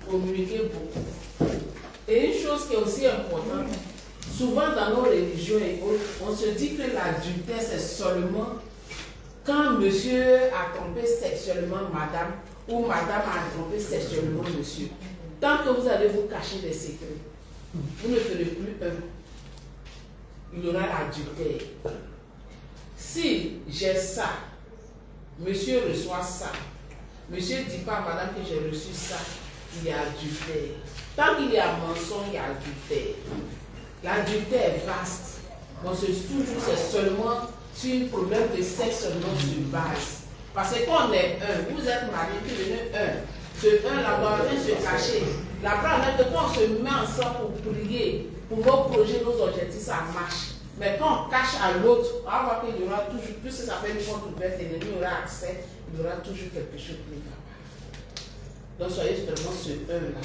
Communiquer beaucoup. Et une chose qui est aussi importante, souvent dans nos religions et autres, on se dit que l'adultère c'est seulement quand monsieur a trompé sexuellement madame ou madame a trompé sexuellement monsieur. Tant que vous allez vous cacher des secrets, vous ne ferez plus un. Il y aura l'adultère. Si j'ai ça, monsieur reçoit ça, monsieur ne dit pas à madame que j'ai reçu ça, il y a adultère. Tant qu'il y a mensonge, il y a adultère. L'adultère est vaste. Bon, c'est seulement sur un problème de sexe seulement sur base. Parce que quand on est un, vous êtes marié, vous devenez un. Ce un là doit rien se cacher. La preuve est que quand on se met ensemble pour prier, pour nos projets, nos objectifs, ça marche. Mais quand on cache à l'autre, on va voir qu'il y aura toujours, plus ça fait une porte ouverte, l'ennemi aura accès, il y aura toujours quelque chose qui va pas. Donc soyez vraiment ce un là.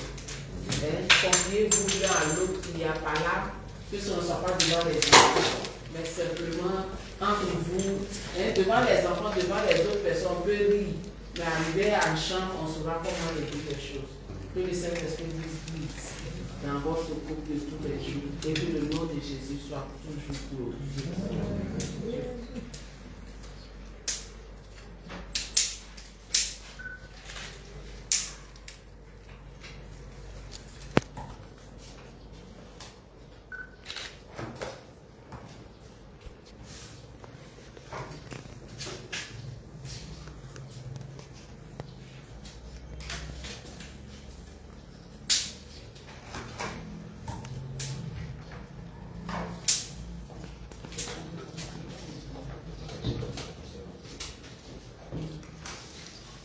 Confiez-vous l'un à l'autre, il n'y a pas là, que ce ne soit pas devant les enfants, mais simplement entre vous, devant les enfants, devant les autres personnes, on peut rire, mais arriver à un champ, on saura comment dire les choses. Que le Saint-Esprit vous guide dans votre couple de tous les jours, et que le nom de Jésus soit toujours glorifié.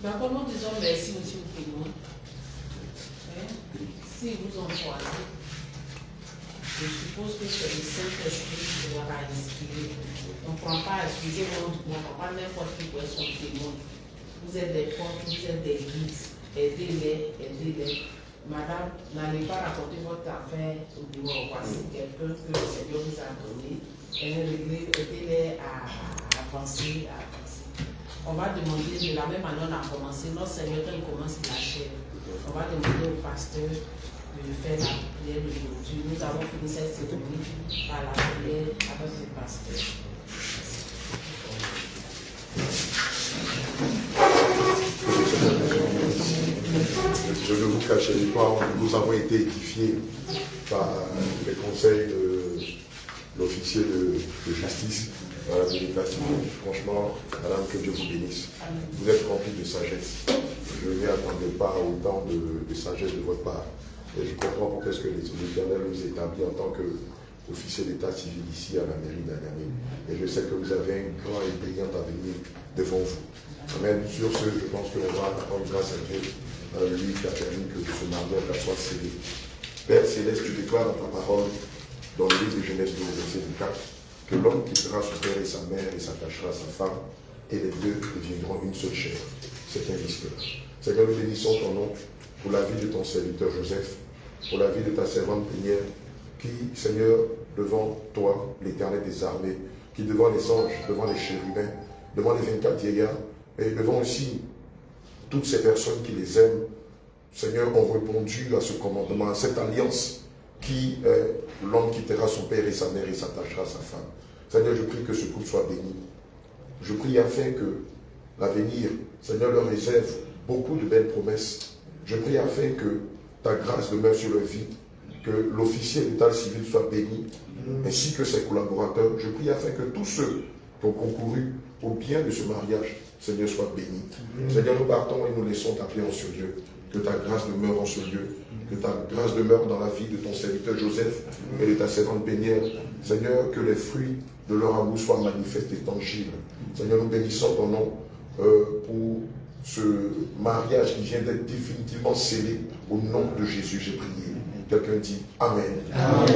D'accord, nous disons merci aussi au témoin. Si vous en choisissez, je suppose que c'est le Saint-Esprit qui va inspirer. On ne prend pas, excusez-moi, on ne prend pas n'importe qui pour être son témoin. Vous êtes des portes, vous êtes des guides. Aidez-les, aidez-les. Madame, n'allez pas raconter votre affaire au bureau. Voici quelqu'un que le Seigneur vous a donné. Aidez-les à avancer, à avancer. On va demander, de la même manière on a commencé, notre Seigneur, quand il commence la chair, on va demander au pasteur de faire la prière de clôture. Nous avons fini cette cérémonie par la prière avec le pasteur. Je ne vous cacherai pas, nous avons été édifiés par les conseils de l'officier de justice. Franchement, madame, que Dieu vous bénisse. Vous êtes rempli de sagesse. Je ne m'y attendais pas à autant de sagesse de votre part. Et je comprends pourquoi est-ce que l'Éternel vous établit en tant qu'officier d'état civil ici à la mairie d'Aniamey. Et je sais que vous avez un grand et brillant avenir devant vous. Amen. Sur ce, je pense que l'on va rendre grâce à Dieu, lui qui a permis que ce mariage soit scellé. Père Céleste, tu déclares dans ta parole, dans le livre de Genèse 2, verset 4, que l'homme quittera son père et sa mère et s'attachera à sa femme, et les deux deviendront une seule chair. C'est un mystère. Seigneur, nous bénissons ton nom pour la vie de ton serviteur Joseph, pour la vie de ta servante Pénière, qui, Seigneur, devant toi, l'Éternel des armées, qui devant les anges, devant les chérubins, devant les 24 vieillards, et devant aussi toutes ces personnes qui les aiment, Seigneur, ont répondu à ce commandement, à cette alliance qui, l'homme quittera son père et sa mère et s'attachera à sa femme. Seigneur, je prie que ce couple soit béni. Je prie afin que l'avenir, Seigneur, leur réserve beaucoup de belles promesses. Je prie afin que ta grâce demeure sur leur vie, que l'officier d'état civil soit béni, ainsi que ses collaborateurs. Je prie afin que tous ceux qui ont concouru au bien de ce mariage, Seigneur, soient bénis. Seigneur, nous partons et nous laissons ta paix en ce lieu. Que ta grâce demeure en ce lieu. Que ta grâce demeure dans la vie de ton serviteur Joseph et de ta servante Pénière. Seigneur, que les fruits de leur amour soient manifestes et tangibles. Seigneur, nous bénissons ton nom pour ce mariage qui vient d'être définitivement scellé. Au nom de Jésus, j'ai prié. Quelqu'un dit Amen. Amen.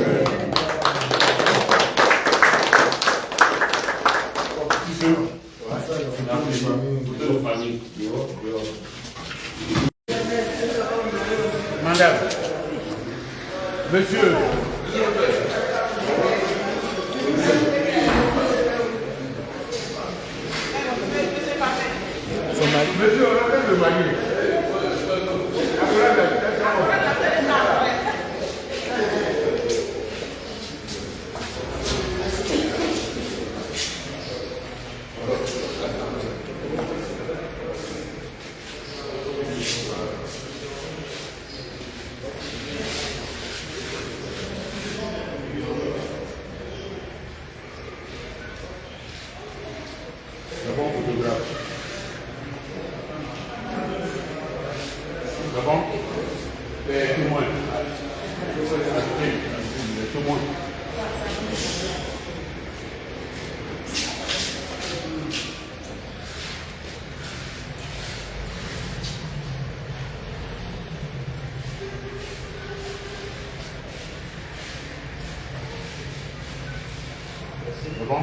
Madame, monsieur, monsieur, on appelle le mari. Avant, les témoins. Les témoins. Bon.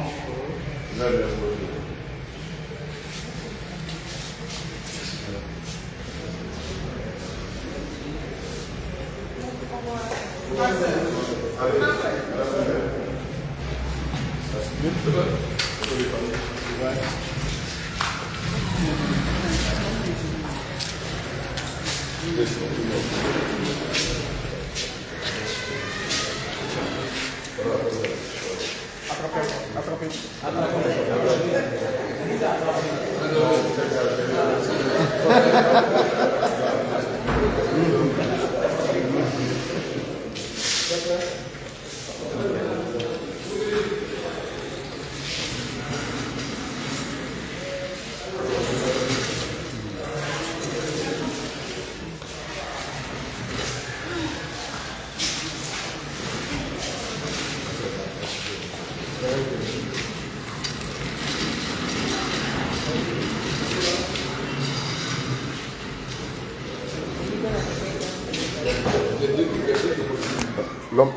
L'homme,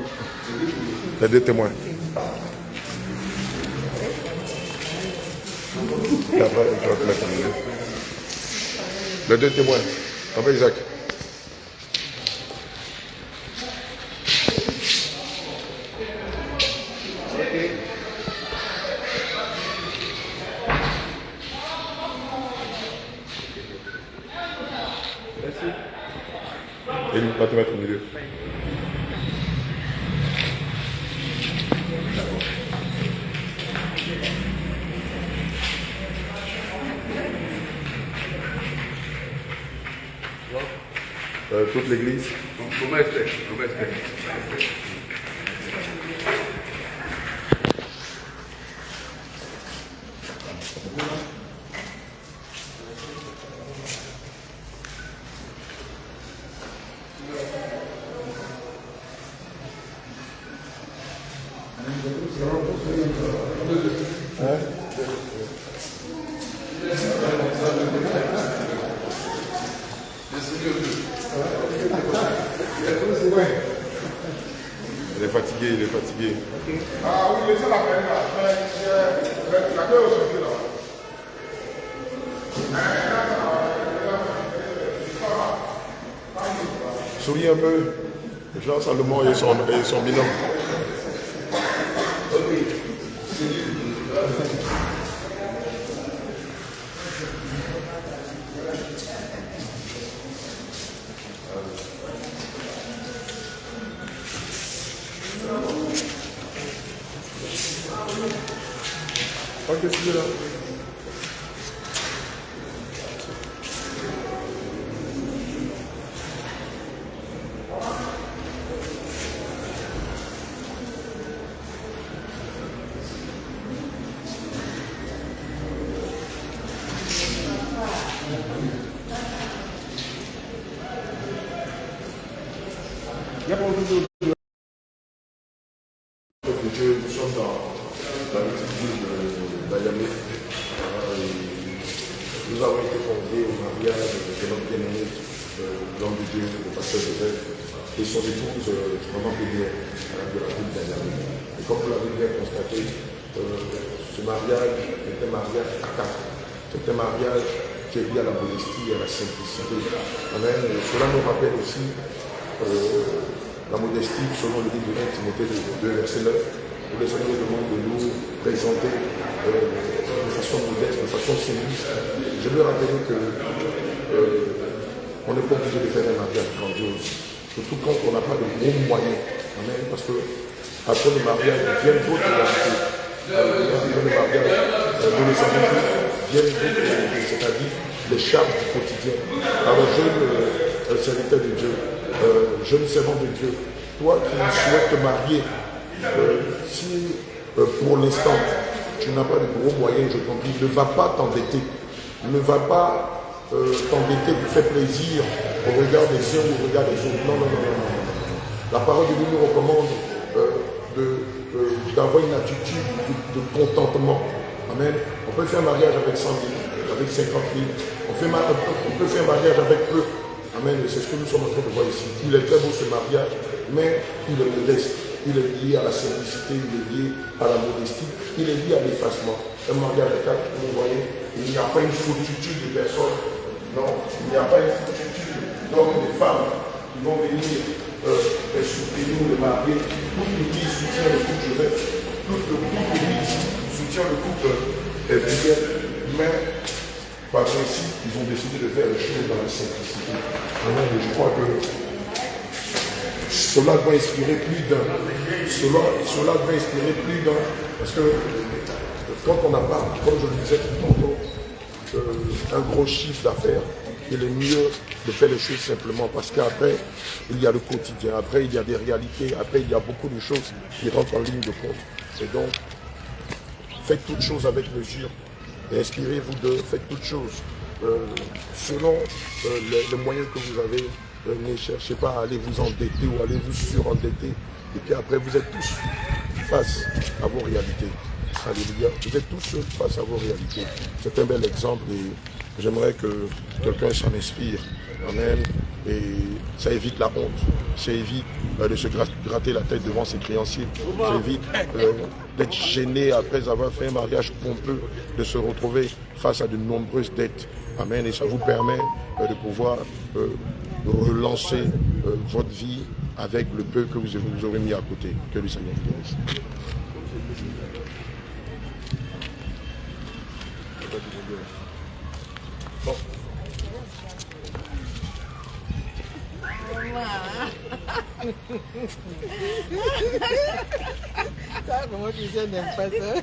les deux témoins. Les deux témoins. Avec Isaac. Et il va te mettre au milieu. Toute l'église. Il est fatigué, il est fatigué. Ah oui, laissez la peine là. La paix aujourd'hui là. Souris un peu. Jean Salomon et son binôme. Ok, c'est là. Dieu, nous sommes dans la petite ville d'Ayamé. Nous avons été conviés au mariage de notre bien-aimé, l'homme de Dieu, le pasteur Joseph, et son épouse, Maman Pédière, de la ville d'Ayamé. Et comme vous l'avez bien constaté, ce mariage est un mariage à quatre. C'est un mariage qui est lié à la modestie et à la simplicité. Amen. Et cela nous rappelle aussi la modestie selon le livre de 1 Timothée 2, verset 9, où le Seigneur nous demande de nous présenter de façon modeste, de façon simpliste. Je veux rappeler que on n'est pas obligé de faire un mariage grandiose, surtout quand on n'a pas de gros moyens. Amen. Parce que après le mariage viennent d'autres réalités. Après le mariage, nous le savons tous, viennent d'autres réalités, c'est-à-dire les charges du quotidien. Alors jeune serviteur de Dieu, jeune servant de Dieu, toi qui souhaites te marier, si pour l'instant tu n'as pas de gros moyens, je t'en dis, ne va pas t'endetter. Ne va pas t'endetter pour faire plaisir au regard des uns ou au regard des autres. Non, non, non, non, non, non. La parole de Dieu nous recommande d'avoir une attitude de contentement. Amen. On peut faire un mariage avec 100 000, avec 50 000. On peut faire un mariage avec peu. Amen. Et c'est ce que nous sommes en train de voir ici. Il est très beau ce mariage, mais il est modeste. Il est lié à la simplicité, il est lié à la modestie, il est lié à l'effacement. Un mariage de 4, vous voyez, il n'y a pas une foultitude de personnes. Non, il n'y a pas une foultitude d'hommes et de femmes qui vont venir soutenir le marié. Toute l'Église soutient le couple Joseph. Toute l'Église soutient le couple Brigitte. Mais par principe, ils ont décidé de faire les choses dans la simplicité. Et je crois que cela doit inspirer plus d'un. Cela doit inspirer plus d'un. Parce que quand on n'a pas, comme je le disais tantôt, un gros chiffre d'affaires, il est mieux de faire les choses simplement. Parce qu'après, il y a le quotidien. Après, il y a des réalités. Après, il y a beaucoup de choses qui rentrent en ligne de compte. Et donc, faites toutes choses avec mesure. Et inspirez-vous de, faites toutes choses selon les moyens que vous avez. Ne cherchez pas à aller vous endetter ou aller vous surendetter. Et puis après, vous êtes tous face à vos réalités. Alléluia. Vous êtes tous face à vos réalités. C'est un bel exemple et j'aimerais que quelqu'un s'en inspire. Amen. Et ça évite la honte. Ça évite de se gratter la tête devant ses créanciers. Ça évite d'être gêné après avoir fait un mariage pompeux, de se retrouver face à de nombreuses dettes. Amen. Et ça vous permet de pouvoir relancer votre vie avec le peu que vous aurez mis à côté. Que le Seigneur vous bénisse. Bon. Ça, comment tu sais, n'aime pas ça?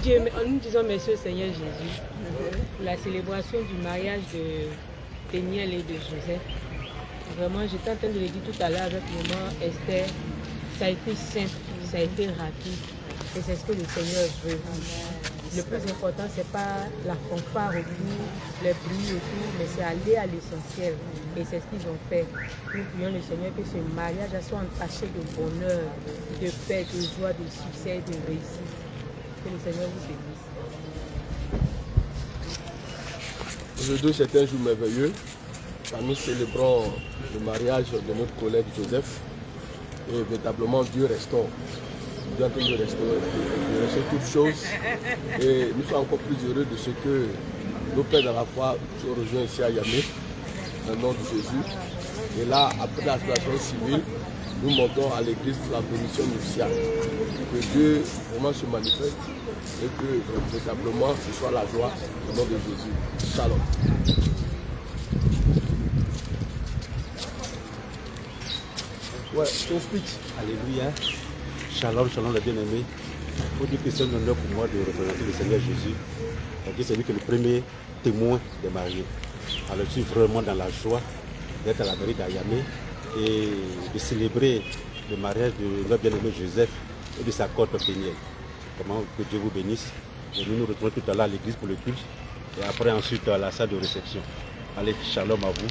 Dieu, nous disons merci au Seigneur Jésus pour la célébration du mariage de Péniel et de Joseph. Vraiment, j'étais en train de le dire tout à l'heure avec maman Esther, ça a été simple, ça a été rapide et c'est ce que le Seigneur veut. Le plus important, ce n'est pas la fanfare autour, les bruits autour, mais c'est aller à l'essentiel. Et c'est ce qu'ils ont fait. Nous prions le Seigneur que ce mariage soit entaché de bonheur, de paix, de joie, de succès, de réussite. Que le Seigneur vous bénisse. Aujourd'hui, c'est un jour merveilleux. Nous célébrons le mariage de notre collègue Joseph. Et véritablement, Dieu restaure. Dieu est en train de restaurer toutes choses. Et nous sommes encore plus heureux de ce que nos pères de la foi sont rejoints ici à Yamé, au nom de Jésus. Et là, après la situation civile, nous montons à l'église pour la bénédiction nuptiale. Que Dieu vraiment se manifeste et que véritablement ce soit la joie au nom de Jésus. Shalom. Ouais, ton speech. Alléluia. Shalom, shalom les bien-aimés. Il faut dire que c'est un honneur pour moi de représenter le Seigneur Jésus. Parce que c'est lui qui est le premier témoin des mariés. Alors je suis vraiment dans la joie d'être à la mairie d'Ayamé et de célébrer le mariage de notre bien-aimé Joseph et de sa cote Péniel. Comment que Dieu vous bénisse. Et nous nous retrouvons tout à l'heure à l'église pour le culte et après ensuite à la salle de réception. Allez, shalom à vous.